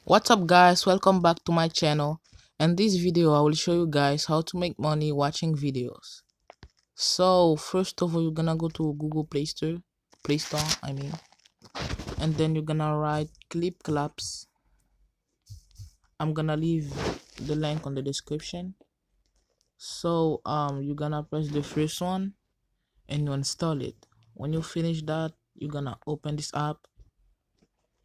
What's up guys, welcome back to my channel. In this video I will show you guys how to make money watching videos. So first of all, you're gonna go to Google Play Store I mean, and then you're gonna write clip claps. I'm gonna leave the link on the description. So you're gonna press the first one and you install it. When you finish that, you're gonna open this app,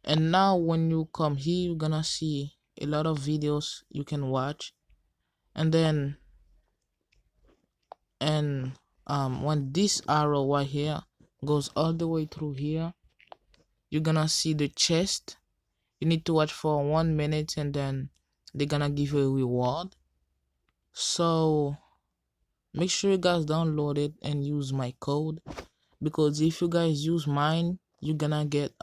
and now when you come here, you're gonna see a lot of videos you can watch. And then when this arrow right here goes all the way through here, you're gonna see the chest. You need to watch for 1 minute, and then they're gonna give you a reward. So make sure you guys download it and use my code, because if you guys use mine, you're gonna get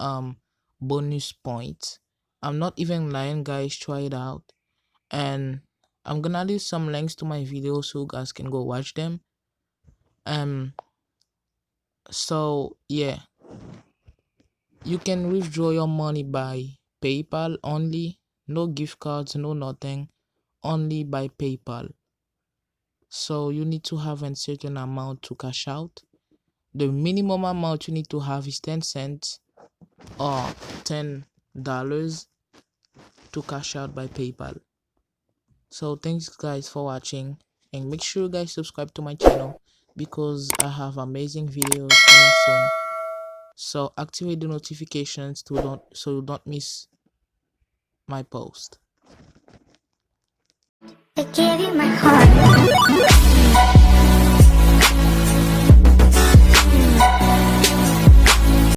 bonus points. I'm not even lying guys, try it out. And I'm gonna leave some links to my videos so you guys can go watch them. So yeah, you can withdraw your money by PayPal only, no gift cards, no nothing, only by PayPal. So you need to have a certain amount to cash out. The minimum amount you need to have is 10 cents or $10 to cash out by PayPal. So thanks guys for watching, and make sure you guys subscribe to my channel because I have amazing videos coming soon. So activate the notifications so you don't miss my post. I gave you my heart.